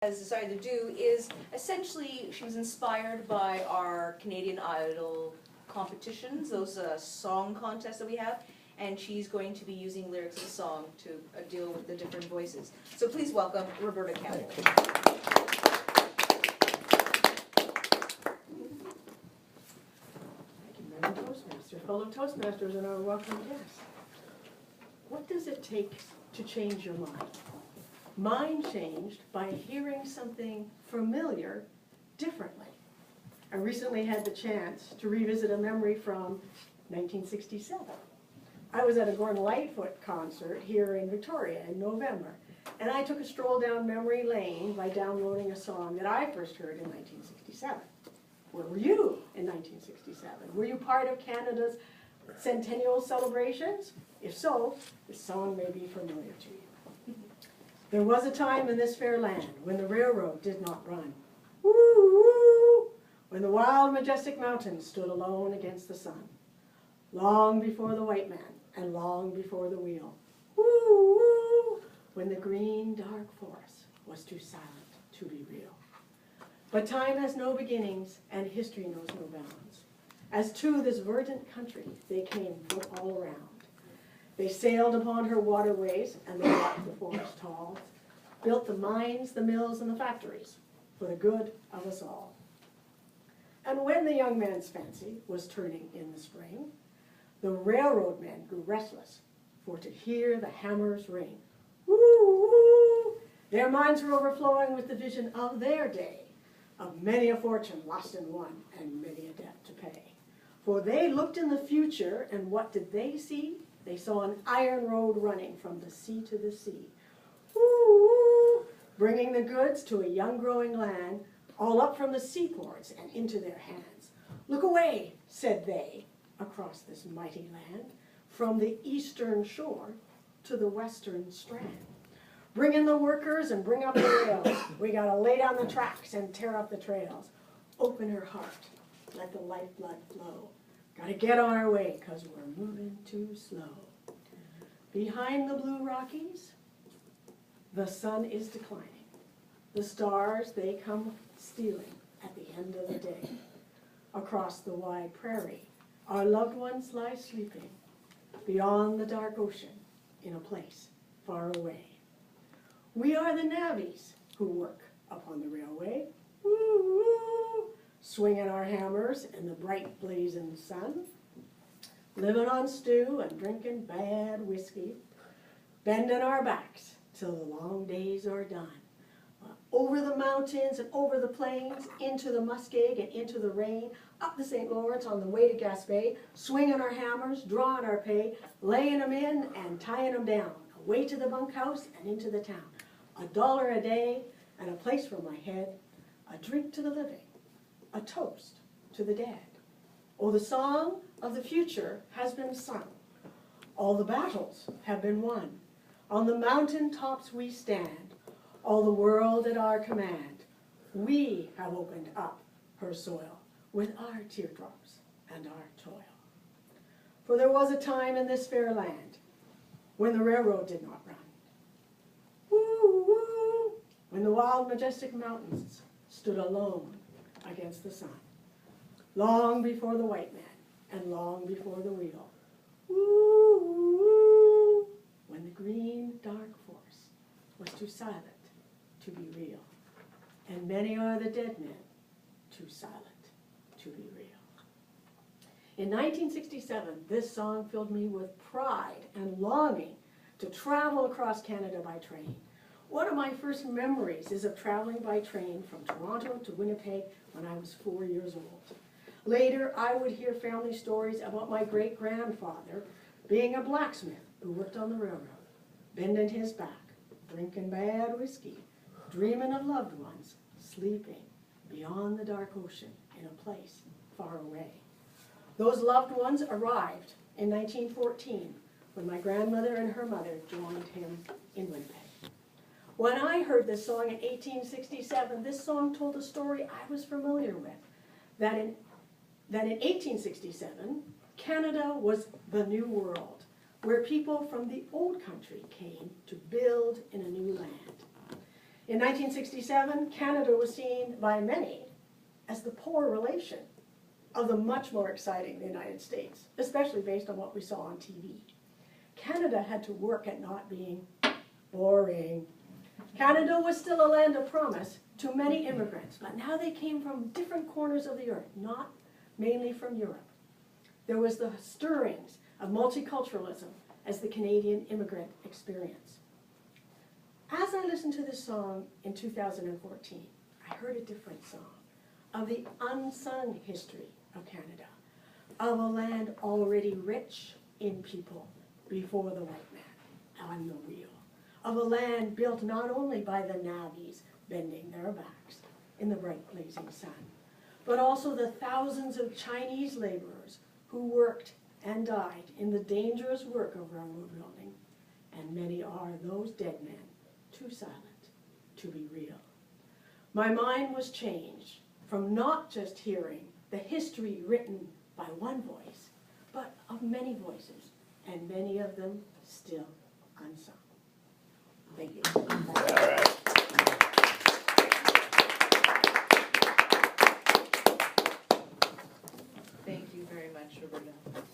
has decided to do is essentially she was inspired by our Canadian Idol competitions, those song contests that we have, and she's going to be using lyrics of the song to deal with the different voices. So please welcome Roberta Campbell. Thank you, Madam Toastmaster. Fellow Toastmasters and our welcome guests. What does it take to change your mind? Mine changed by hearing something familiar differently. I recently had the chance to revisit a memory from 1967. I was at a Gordon Lightfoot concert here in Victoria in November, and I took a stroll down memory lane by downloading a song that I first heard in 1967. Where were you in 1967? Were you part of Canada's centennial celebrations? If so, this song may be familiar to you. There was a time in this fair land when the railroad did not run. Woo, woo, when the wild, majestic mountains stood alone against the sun. Long before the white man and long before the wheel. Woo, woo, when the green, dark forest was too silent to be real. But time has no beginnings and history knows no bounds. As to this verdant country they came from all around. They sailed upon her waterways and they walked the forest tall, built the mines, the mills, and the factories for the good of us all. And when the young man's fancy was turning in the spring, the railroad men grew restless for to hear the hammers ring. Woo, woo! Their minds were overflowing with the vision of their day, of many a fortune lost and won, and many a debt to pay. For they looked in the future, and what did they see? They saw an iron road running from the sea to the sea. Woo, woo, bringing the goods to a young growing land, all up from the seaports and into their hands. Look away, said they, across this mighty land, from the eastern shore to the western strand. Bring in the workers and bring up the rails. We gotta lay down the tracks and tear up the trails. Open her heart, let the lifeblood flow. Gotta get on our way, 'cause we're moving too slow. Behind the blue Rockies, the sun is declining. The stars, they come stealing at the end of the day. Across the wide prairie, our loved ones lie sleeping beyond the dark ocean in a place far away. We are the navvies who work upon the railway. Woo, woo, swinging our hammers in the bright blazing sun, living on stew and drinking bad whiskey, bending our backs till the long days are done. Over the mountains and over the plains, into the muskeg and into the rain, up the St. Lawrence on the way to Gaspé, swinging our hammers, drawing our pay, laying them in and tying them down, away to the bunkhouse and into the town. $1 a day and a place for my head, a drink to the living, a toast to the dead. Oh, the song of the future has been sung. All the battles have been won. On the mountain tops we stand, all the world at our command. We have opened up her soil with our teardrops and our toil. For there was a time in this fair land when the railroad did not run. Woo, woo, when the wild, majestic mountains stood alone against the sun. Long before the white man and long before the wheel. Woo, woo, when the green, dark forest was too silent to be real. And many are the dead men too silent to be real. In 1967, this song filled me with pride and longing to travel across Canada by train. One of my first memories is of traveling by train from Toronto to Winnipeg when I was 4 years old. Later, I would hear family stories about my great-grandfather being a blacksmith who worked on the railroad, bending his back, drinking bad whiskey, dreaming of loved ones, sleeping beyond the dark ocean in a place far away. Those loved ones arrived in 1914 when my grandmother and her mother joined him in Winnipeg. When I heard this song in 1867, this song told a story I was familiar with, that in 1867, Canada was the new world, where people from the old country came to build in a new land. In 1967, Canada was seen by many as the poor relation of the much more exciting United States, especially based on what we saw on TV. Canada had to work at not being boring. Canada was still a land of promise to many immigrants, but now they came from different corners of the earth, not mainly from Europe. There was the stirrings of multiculturalism as the Canadian immigrant experience. As I listened to this song in 2014, I heard a different song of the unsung history of Canada, of a land already rich in people before the white man on the wheel, of a land built not only by the navvies bending their backs in the bright blazing sun, but also the thousands of Chinese laborers who worked and died in the dangerous work of railroad building, and many are those dead men too silent to be real. My mind was changed from not just hearing the history written by one voice, but of many voices, and many of them still unsung. Thank you. All right. Thank you very much, Roberta.